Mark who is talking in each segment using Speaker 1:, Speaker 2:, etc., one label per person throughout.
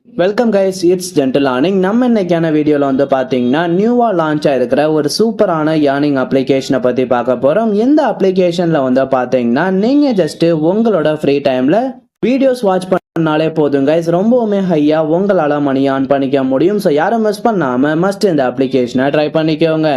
Speaker 1: Welcome guys, it's gentle earning. நம்ம இன்னைக்கான வீடியோவில் வந்து பார்த்தீங்கன்னா நியூவாக லான்ச் ஆகிருக்கிற ஒரு சூப்பரான ஏர்னிங் அப்ளிகேஷனை பற்றி பார்க்க போகிறோம். இந்த அப்ளிகேஷனில் வந்து பார்த்தீங்கன்னா நீங்கள் ஜஸ்ட்டு உங்களோட ஃப்ரீ டைமில் வீடியோஸ் வாட்ச் பண்ணாலே போதும் கைஸ், ரொம்பவுமே ஹையாக உங்களால் மணி ஆன் பண்ணிக்க முடியும். ஸோ யாரும் மிஸ் பண்ணாமல் மஸ்ட் இந்த அப்ளிகேஷனை ட்ரை பண்ணிக்கோங்க.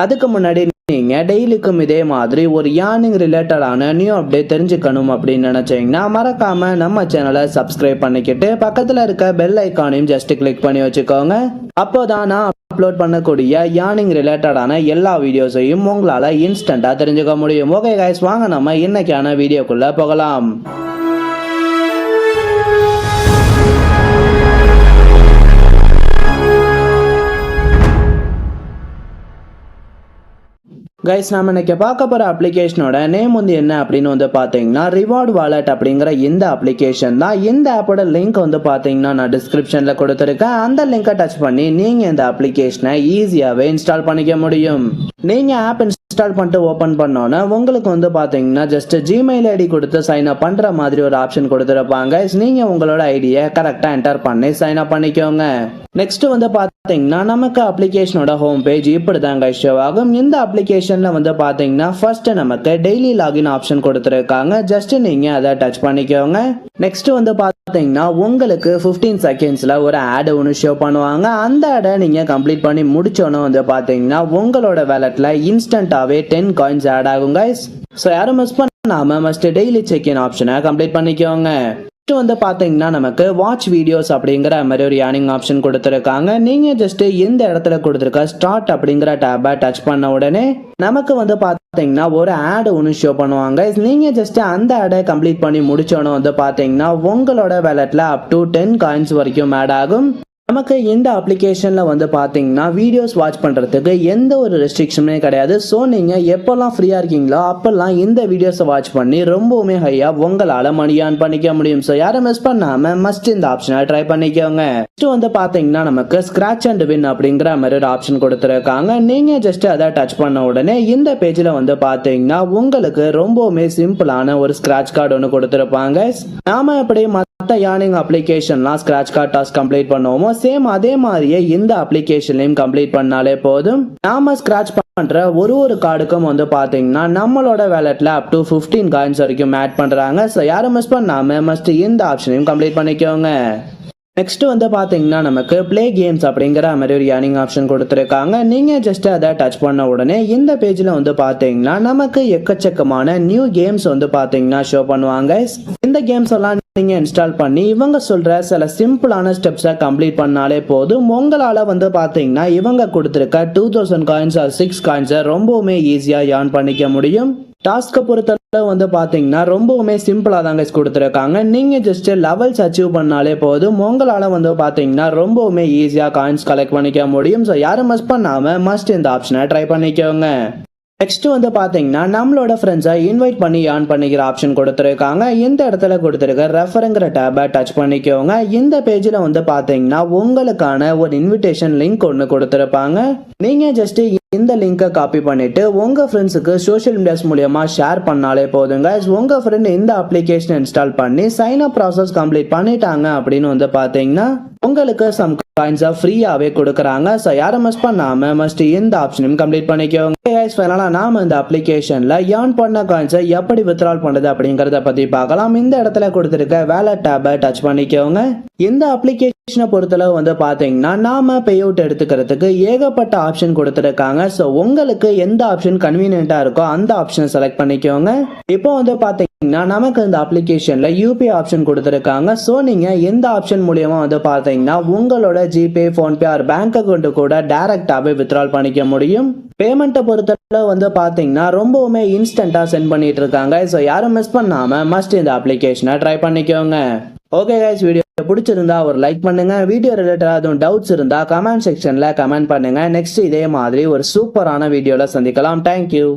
Speaker 1: அதுக்கு முன்னாடி நீங்க டெய்லிக்கும் இதே மாதிரி ஒரு ஏர்னிங் ரிலேட்டடான நியூ அப்டேட் தெரிஞ்சுக்கணும் அப்படின்னு நினைச்சீங்கன்னா மறக்காம நம்ம சேனலை சப்ஸ்கிரைப் பண்ணிக்கிட்டு பக்கத்துல இருக்க பெல் ஐக்கானையும் ஜஸ்ட் கிளிக் பண்ணி வச்சுக்கோங்க. அப்போதான் நான் அப்லோட் பண்ணக்கூடிய ஏர்னிங் ரிலேட்டடான எல்லா வீடியோஸையும் உங்களால இன்ஸ்டன்டா தெரிஞ்சுக்க முடியும். ஓகே கைஸ், வாங்க நம்ம இன்னைக்கான வீடியோக்குள்ள போகலாம். கைஸ், நம்ம இன்னைக்கு பார்க்க போகிற அப்ளிகேஷனோட நேம் வந்து என்ன அப்படின்னு வந்து பார்த்தீங்கன்னா ரிவார்ட் வாலெட் அப்படிங்கிற இந்த அப்ளிகேஷன் தான். இந்த ஆப்போட லிங்க் வந்து பார்த்தீங்கன்னா நான் டிஸ்கிரிப்ஷனில் கொடுத்துருக்கேன். அந்த லிங்கை டச் பண்ணி நீங்கள் இந்த அப்ளிகேஷனை ஈஸியாகவே இன்ஸ்டால் பண்ணிக்க முடியும். நீங்கள் ஆப் இன்ஸ்டால் பண்ணிட்டு ஓப்பன் பண்ணோன்னா உங்களுக்கு வந்து பார்த்தீங்கன்னா ஜஸ்ட் ஜிமெயில் ஐடி கொடுத்து சைன் அப் பண்ணுற மாதிரி ஒரு ஆப்ஷன் கொடுத்துருப்பாங்க. நீங்கள் உங்களோட ஐடியை கரெக்டாக என்டர் பண்ணி சைன் அப் பண்ணிக்கோங்க. நெக்ஸ்ட் வந்து பார்த்தீங்கன்னா நமக்கு அப்ளிகேஷனோட ஹோம் பேஜ் இப்படி தான் ஷோ ஆகும். இந்த அப்ளிகேஷன்ல வந்து பார்த்தீங்கன்னா ஃபர்ஸ்ட் நமக்கு டெய்லி லாகின் ஆப்ஷன் கொடுத்துருக்காங்க. ஜஸ்ட் நீங்க அதை டச் பண்ணிக்கோங்க. நெக்ஸ்ட் வந்து பார்த்தீங்கன்னா உங்களுக்கு 15 செகண்ட்ஸ்ல ஒரு ஆட் ஒன்று ஷோ பண்ணுவாங்க. அந்த ஆடை நீங்க கம்ப்ளீட் பண்ணி முடிச்சோன்னு வந்து பார்த்தீங்கன்னா உங்களோட வேலட்ல இன்ஸ்டன்டாவே 10 காயின்ஸ் ஆட் ஆகும் கைஸ். ஸோ யாரும் மிஸ் பண்ணாம மஸ்ட் டெய்லி செக் இன் ஆப்ஷனை கம்ப்ளீட் பண்ணிக்கோங்க. வந்து பார்த்தீங்கன்னா நமக்கு வாட்ச் வீடியோஸ் அப்படிங்கிற மாதிரி ஒரு ஏர்னிங் ஆப்ஷன் கொடுத்துருக்காங்க. நீங்கள் ஜஸ்ட் இந்த இடத்துல கொடுத்துருக்க ஸ்டார்ட் அப்படிங்கிற டேபை டச் பண்ண உடனே நமக்கு வந்து பார்த்தீங்கன்னா ஒரு ஆட் ஒன்று ஷோ பண்ணுவாங்க. நீங்கள் ஜஸ்ட் அந்த ஆடை கம்ப்ளீட் பண்ணி முடிச்சோன்னு வந்து பார்த்தீங்கன்னா உங்களோட வேலட்ல அப் டு 10 காயின்ஸ் வரைக்கும் ஆட் ஆகும். நமக்கு இந்த அப்ளிகேஷன்ல வந்து பார்த்தீங்கன்னா வீடியோஸ் வாட்ச் பண்ணுறதுக்கு எந்த ஒரு ரெஸ்ட்ரிக்ஷனுமே கிடையாது. ஸோ நீங்கள் எப்போல்லாம் ஃப்ரீயாக இருக்கீங்களோ அப்போல்லாம் இந்த வீடியோஸை வாட்ச் பண்ணி ரொம்பவுமே ஹையாக உங்களால் மணி ஆன் பண்ணிக்க முடியும். ஸோ யாரும் மிஸ் பண்ணாமல் மஸ்ட் இந்த ஆப்ஷனை ட்ரை பண்ணிக்கோங்க. நெக்ஸ்ட் வந்து பார்த்தீங்கன்னா நமக்கு ஸ்க்ராட்ச் அண்ட் வின் அப்படிங்கிற மாதிரி ஒரு ஆப்ஷன் கொடுத்துருக்காங்க. நீங்கள் ஜஸ்ட் அதை டச் பண்ண உடனே இந்த பேஜில் வந்து பார்த்தீங்கன்னா உங்களுக்கு ரொம்பவுமே சிம்பிளான ஒரு ஸ்க்ராட்ச் கார்டு ஒன்று கொடுத்துருப்பாங்க. நாம எப்படி ஏர்னிங் அப்ளிகேஷன்லாம் ஸ்கிராட்ச் கார்டு டாஸ்க் கம்ப்ளீட் பண்ணுவோமோ சேம் அதே மாதிரியே இந்த அப்ளிகேஷன்லையும் கம்ப்ளீட் பண்ணாலே போதும். நாம ஸ்கிராட்ச் பண்ற ஒரு கார்டுக்கும் வந்து பாத்தீங்கன்னா நம்மளோட வேலட்ல அப் டு 15 காயின்ஸ் வரைக்கும் ஆட் பண்றாங்க. ஸோ யாரும் மிஸ் பண்ணாம மஸ்ட் இந்த ஆப்ஷனையும் கம்ப்ளீட் பண்ணிக்கோங்க. நெக்ஸ்ட் வந்து பார்த்தீங்கன்னா நமக்கு பிளே கேம்ஸ் அப்படிங்கிற மாதிரி ஒரு ஏர்னிங் ஆப்ஷன் கொடுத்துருக்காங்க. நீங்கள் ஜஸ்ட் அதை டச் பண்ண உடனே இந்த பேஜில் வந்து பார்த்தீங்கன்னா நமக்கு எக்கச்சக்கமான நியூ கேம்ஸ் வந்து பார்த்தீங்கன்னா ஷோ பண்ணுவாங்க. இந்த கேம்ஸ் எல்லாம் நீங்கள் இன்ஸ்டால் பண்ணி இவங்க சொல்கிற சில சிம்பிளான ஸ்டெப்ஸை கம்ப்ளீட் பண்ணாலே போதும். உங்களால் வந்து பார்த்தீங்கன்னா இவங்க கொடுத்துருக்க 2000 காயின்ஸ் 6 காயின்ஸை ரொம்பவுமே ஈஸியாக ஏர்ன் பண்ணிக்க முடியும். டாஸ்க்கை பொறுத்தளவு வந்து பார்த்தீங்கன்னா ரொம்பவுமே சிம்பிளாக தாங்க கொடுத்துருக்காங்க. நீங்கள் ஜஸ்ட் லெவல்ஸ் அச்சீவ் பண்ணாலே போதும் உங்களால் வந்து பார்த்தீங்கன்னா ரொம்பவுமே ஈஸியாக காயின்ஸ் கலெக்ட் பண்ணிக்க முடியும். ஸோ யாரும் மிஸ் பண்ணாமல் மஸ்ட் இந்த ஆப்ஷனை ட்ரை பண்ணிக்கோங்க. நெக்ஸ்ட் வந்து பார்த்தீங்கன்னா நம்மளோட ஃப்ரெண்ட்ஸை இன்வைட் பண்ணி ஏர்ன் பண்ணிக்கிற ஆப்ஷன் கொடுத்துருக்காங்க. இந்த இடத்துல கொடுத்துருக்க ரெஃபருங்கிற டேபை டச் பண்ணிக்கோங்க. இந்த பேஜில் வந்து பார்த்தீங்கன்னா உங்களுக்கான ஒரு இன்விடேஷன் லிங்க் ஒன்று கொடுத்துருப்பாங்க. நீங்கள் ஜஸ்ட் இந்த லிங்கை காப்பி பண்ணிட்டு உங்க ஃப்ரெண்ட்ஸுக்கு சோஷியல் மீடியாஸ் மூலமா ஷேர் பண்ணாலே போதுங்க. உங்க ஃப்ரெண்ட் இந்த அப்ளிகேஷன் இன்ஸ்டால் பண்ணி சைன் அப் ப்ராசஸ் கம்ப்ளீட் பண்ணிட்டாங்க அப்படின்னு வந்து பார்த்தீங்கன்னா உங்களுக்கு சம் காயின்ஸை ஃப்ரீயாகவே கொடுக்குறாங்க. ஸோ யாரும் மிஸ் பண்ணாம மஸ்ட் இந்த ஆப்ஷனையும் கம்ப்ளீட் பண்ணிக்கோங்க. ஃபைனலாக நாம இந்த அப்ளிகேஷனில் ஏர்ன் பண்ண காயின்ஸை எப்படி வித்ட்ரால் பண்ணுறது அப்படிங்கிறத பற்றி பார்க்கலாம். இந்த இடத்துல கொடுத்துருக்க வேலட் டேபை டச் பண்ணிக்கோங்க. இந்த அப்ளிகேஷனை பொறுத்தளவு வந்து பார்த்தீங்கன்னா நாம பே அவுட் எடுத்துக்கிறதுக்கு ஏகப்பட்ட ஆப்ஷன் கொடுத்துருக்காங்க. ஸோ உங்களுக்கு எந்த ஆப்ஷன் கன்வீனியன்ட்டாக இருக்கோ அந்த ஆப்ஷனை செலக்ட் பண்ணிக்கோங்க. இப்போ வந்து பார்த்தீங்கன்னா நமக்கு இந்த அப்ளிகேஷனில் யூபிஐ ஆப்ஷன் கொடுத்துருக்காங்க. ஸோ நீங்கள் எந்த ஆப்ஷன் மூலியமாக வந்து பார்த்தீங்கன்னா உங்களோட GPay, PhonePe R bank account கூட டைரக்டாகவே வித்ட்ரால் பண்ணிக்க முடியும். பேமெண்ட்டை பொறுத்தளவு வந்து பார்த்தீங்கன்னா ரொம்பவுமே இன்ஸ்டன்ட்டாக சென்ட் பண்ணிட்டு இருக்காங்க. ஸோ யாரும் மிஸ் பண்ணாமல் மஸ்ட் இந்த அப்ளிகேஷனை ட்ரை பண்ணிக்கோங்க. ஓகே கைஸ், வீடியோ பிடிச்சிருந்தா ஒரு லைக் பண்ணுங்க. வீடியோ ரிலேட்டடாக எதுவும் டவுட்ஸ் இருந்தா கமெண்ட் செக்ஷன்ல கமெண்ட் பண்ணுங்க. நெக்ஸ்ட் இதே மாதிரி ஒரு சூப்பரான வீடியோல சந்திக்கலாம். தேங்க்யூ.